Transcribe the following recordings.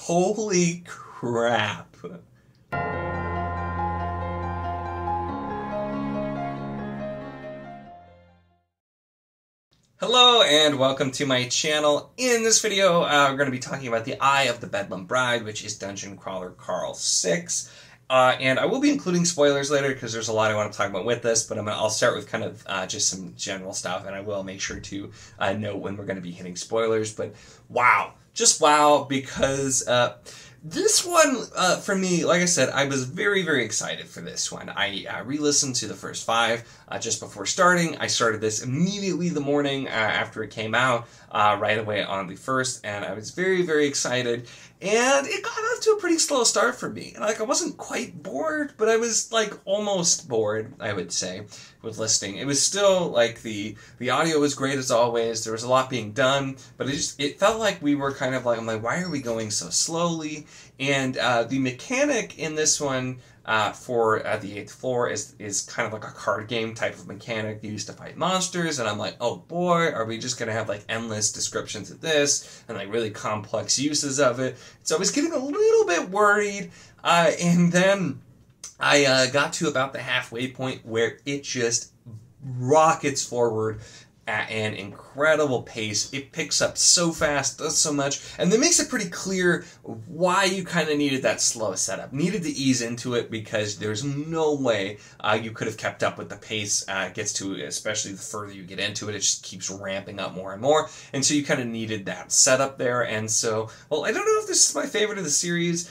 Holy crap. Hello and welcome to my channel. In this video, we're going to be talking about The Eye of the Bedlam Bride, which is Dungeon Crawler Carl 6. And I will be including spoilers later because there's a lot I want to talk about with this, but I'll start with kind of just some general stuff, and I will make sure to note when we're going to be hitting spoilers. But wow, just wow, because this one, for me, like I said, I was very, very excited for this one. I re-listened to the first 5 just before starting. I started this immediately the morning after it came out, right away on the 1st, and I was very, very excited. And it got off to a pretty slow start for me. Like, I wasn't quite bored, but I was, like, almost bored, I would say, with listening. It was still, like, the audio was great as always. There was a lot being done, but it felt like we were kind of like, I'm like, why are we going so slowly? And the mechanic in this one for the 8th floor is kind of like a card game type of mechanic used to fight monsters, and I'm like, oh boy, are we just going to have like endless descriptions of this and like really complex uses of it? So I was getting a little bit worried, and then I got to about the halfway point where it just rockets forward at an incredible pace. It picks up so fast, does so much, and that makes it pretty clear why you kind of needed that slow setup. Needed to ease into it because there's no way you could have kept up with the pace it gets to, especially the further you get into it. It just keeps ramping up more and more, and so you kind of needed that setup there. And so, well, I don't know if this is my favorite of the series.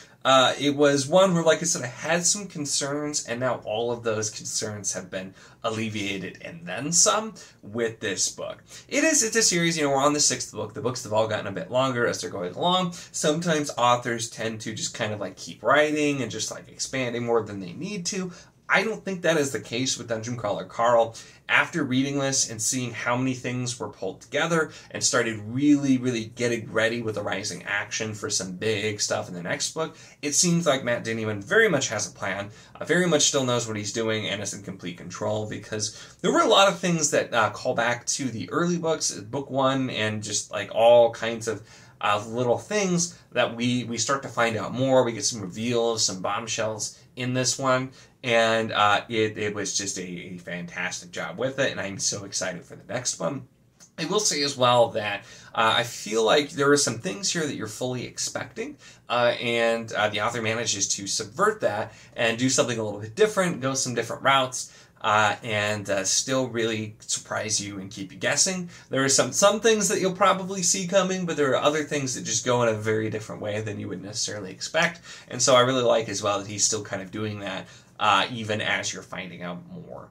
It was one where, like I said, I had some concerns, and now all of those concerns have been alleviated and then some with this book. It's a series, we're on the 6th book. The books have all gotten a bit longer as they're going along. Sometimes authors tend to just kind of like keep writing and just like expanding more than they need to. I don't think that is the case with Dungeon Crawler Carl. After reading this and seeing how many things were pulled together and started really, really getting ready with the rising action for some big stuff in the next book, it seems like Matt Dinniman very much has a plan, very much still knows what he's doing, and is in complete control, because there were a lot of things that call back to the early books, book 1, and just like all kinds of little things that we start to find out more. We get some reveals, some bombshells in this one, and it was just a fantastic job with it, and I'm so excited for the next one. I will say as well that I feel like there are some things here that you're fully expecting, and the author manages to subvert that and do something a little bit different, go some different routes, and still really surprise you and keep you guessing. There are some things that you'll probably see coming, but there are other things that just go in a very different way than you would necessarily expect. And so I really like as well that he's still kind of doing that, even as you're finding out more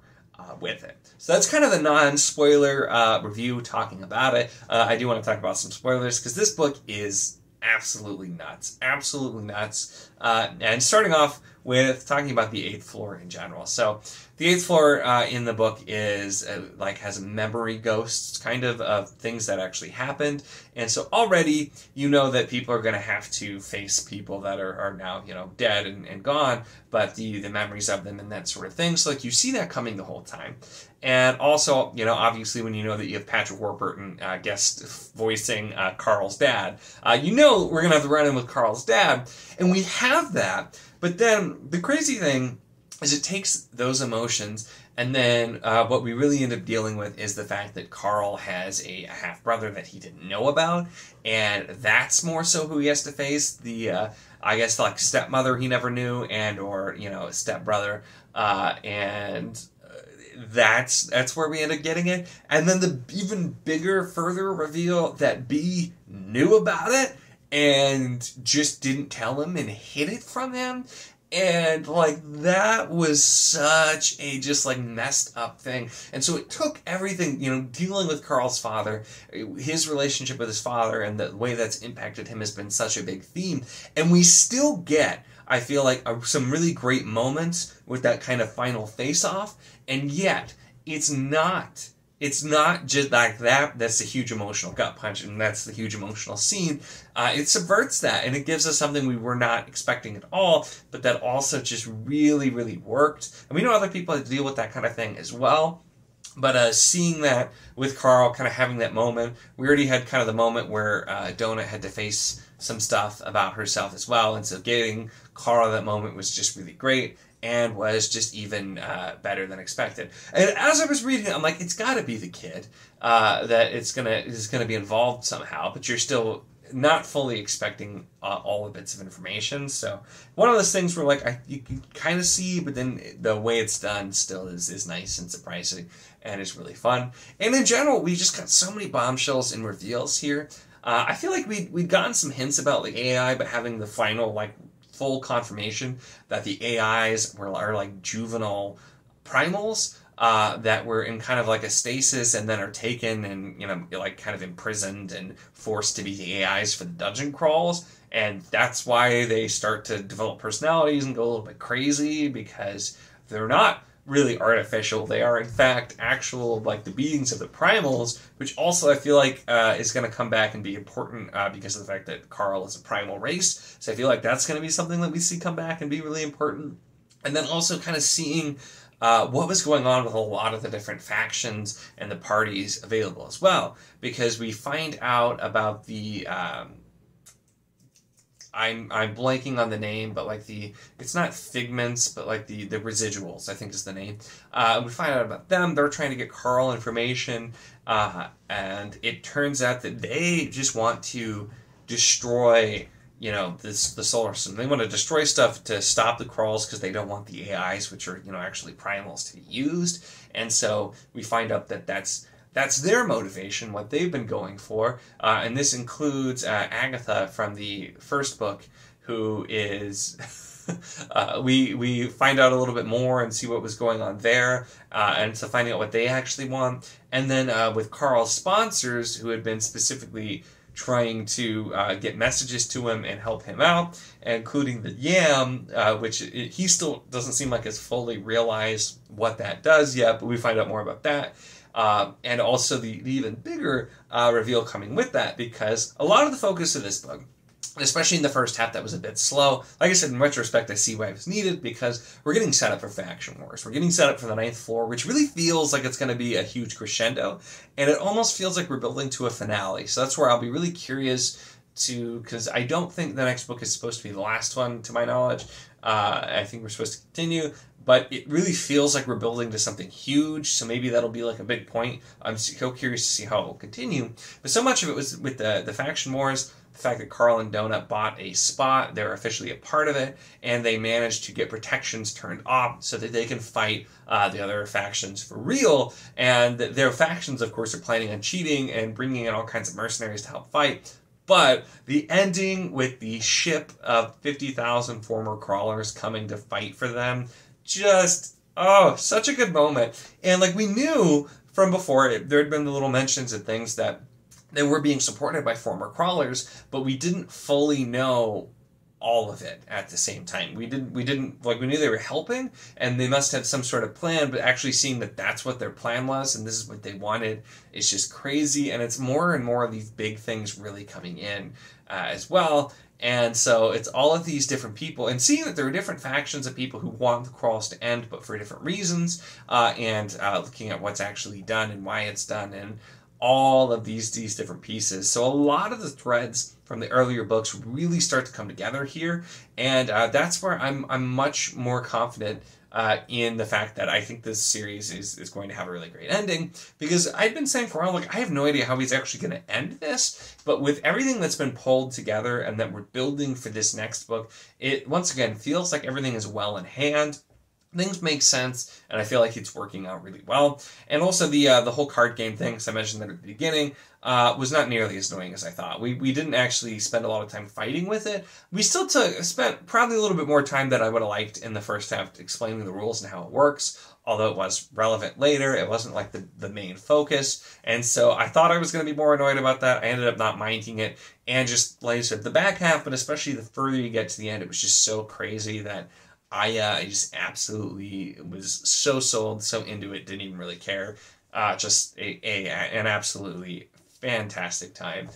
with it. So that's kind of the non-spoiler review talking about it. I do want to talk about some spoilers because this book is absolutely nuts. Absolutely nuts. And starting off with talking about the 8th floor in general. So the 8th floor in the book is has memory ghosts kind of things that actually happened. And so already you know that people are going to have to face people that are now, dead and gone, but the memories of them and that sort of thing. So you see that coming the whole time. And also, obviously when you know that you have Patrick Warburton guest voicing Carl's dad, we're going to have to run in with Carl's dad. And we have that. But then the crazy thing is it takes those emotions, and then what we really end up dealing with is the fact that Carl has a half-brother that he didn't know about, and that's more so who he has to face. The, I guess, like, stepmother he never knew, and or, stepbrother, and that's where we end up getting it. And then the even bigger, further reveal that B knew about it, and just didn't tell him and hid it from him. And, that was such a messed up thing. And so it took everything, dealing with Carl's father, his relationship with his father, and the way that's impacted him has been such a big theme. And we still get, I feel like, some really great moments with that kind of final face-off. And yet, it's not just like that. That's the huge emotional gut punch, and that's the huge emotional scene. It subverts that, and it gives us something we were not expecting at all, but that also just really, really worked. And we know other people that deal with that kind of thing as well. But seeing that with Carl, kind of having that moment, we already had kind of the moment where Donut had to face some stuff about herself as well. And so getting Carl at that moment was just really great, and was just even better than expected. And as I was reading it, I'm like, it's got to be the kid that is gonna be involved somehow, but you're still not fully expecting all the bits of information. So one of those things where, like, you can kind of see, but then the way it's done still is nice and surprising, and is really fun. And in general, we just got so many bombshells and reveals here. I feel like we'd gotten some hints about the AI, but having the final, like, full confirmation that the AIs are like juvenile primals that were in kind of like a stasis and then are taken and, you know, like kind of imprisoned and forced to be the AIs for the dungeon crawls. And that's why they start to develop personalities and go a little bit crazy, because they're not really artificial. They are, in fact, actual, like, the beings of the primals, which also I feel like is going to come back and be important because of the fact that Carl is a primal race. So I feel like that's going to be something that we see come back and be really important. And then also kind of seeing what was going on with a lot of the different factions and the parties available as well, because we find out about the I'm blanking on the name, but like it's not figments, but like the residuals, I think is the name. We find out about them. They're trying to get Carl information, and it turns out that they just want to destroy, you know, the solar system. They want to destroy stuff to stop the crawls because they don't want the AIs, which are, you know, actually primals, to be used. And so we find out that that's their motivation, what they've been going for. And this includes Agatha from the first book, who is... we find out a little bit more and see what was going on there, and so finding out what they actually want. And then with Carl's sponsors, who had been specifically trying to get messages to him and help him out, including the Yam, which he still doesn't seem like has fully realized what that does yet, but we find out more about that. And also the even bigger reveal coming with that, because a lot of the focus of this book, especially in the first half, that was a bit slow. Like I said, in retrospect, I see why it was needed, because we're getting set up for faction wars. We're getting set up for the ninth floor, which really feels like it's going to be a huge crescendo, and it almost feels like we're building to a finale. So that's where I'll be really curious to, because I don't think the next book is supposed to be the last one, to my knowledge. I think we're supposed to continue, but it really feels like we're building to something huge, so maybe that'll be like a big point. I'm so curious to see how it will continue. But so much of it was with the faction wars, the fact that Carl and Donut bought a spot, they're officially a part of it, and they managed to get protections turned off so that they can fight the other factions for real. And their factions, of course, are planning on cheating and bringing in all kinds of mercenaries to help fight. But the ending with the ship of 50,000 former crawlers coming to fight for them, just, oh, such a good moment. And like we knew from before, there had been the little mentions and things that they were being supported by former crawlers, but we didn't fully know all of it at the same time. We didn't, like, we knew they were helping, and they must have some sort of plan, but actually seeing that that's what their plan was, and this is what they wanted, is just crazy, and it's more and more of these big things really coming in as well. And so it's all of these different people, and seeing that there are different factions of people who want the crawls to end, but for different reasons, and looking at what's actually done and why it's done, and all of these different pieces. So a lot of the threads from the earlier books really start to come together here, and that's where I'm much more confident in the fact that I think this series is going to have a really great ending, because I've been saying for a while, like, I have no idea how he's actually going to end this, but with everything that's been pulled together and that we're building for this next book, it once again feels like everything is well in hand. Things make sense, and I feel like it's working out really well. And also the whole card game thing, as I mentioned at the beginning, was not nearly as annoying as I thought. We didn't actually spend a lot of time fighting with it. We still spent probably a little bit more time than I would have liked in the first half explaining the rules and how it works, although it was relevant later. It wasn't like the main focus, and so I thought I was going to be more annoyed about that. I ended up not minding it, and just, like I said, the back half, but especially the further you get to the end, it was just so crazy that I just absolutely was so sold, so into it, didn't even really care. Just an absolutely fantastic time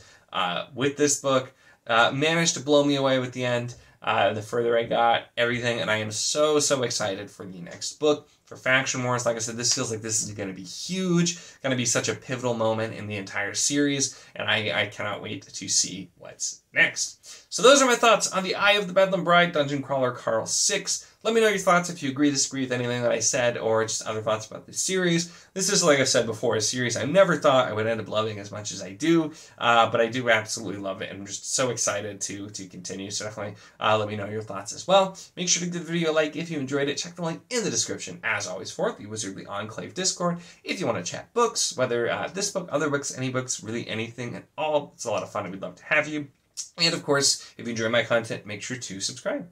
with this book. Managed to blow me away with the end. The further I got, everything, and I am so excited for the next book, for Faction Wars. Like I said, this feels like this is going to be huge, going to be such a pivotal moment in the entire series, and I cannot wait to see what's next. So those are my thoughts on the Eye of the Bedlam Bride, Dungeon Crawler Carl 6. Let me know your thoughts if you agree, disagree with anything that I said, or just other thoughts about the series. This is, like I said before, a series I never thought I would end up loving as much as I do, but I do absolutely love it, and I'm just so excited to continue, so definitely let me know your thoughts as well. Make sure to give the video a like if you enjoyed it. Check the link in the description, as always, for the Wizardly Enclave Discord. If you want to chat books, whether this book, other books, any books, really anything at all, it's a lot of fun, and we'd love to have you. And of course, if you enjoy my content, make sure to subscribe.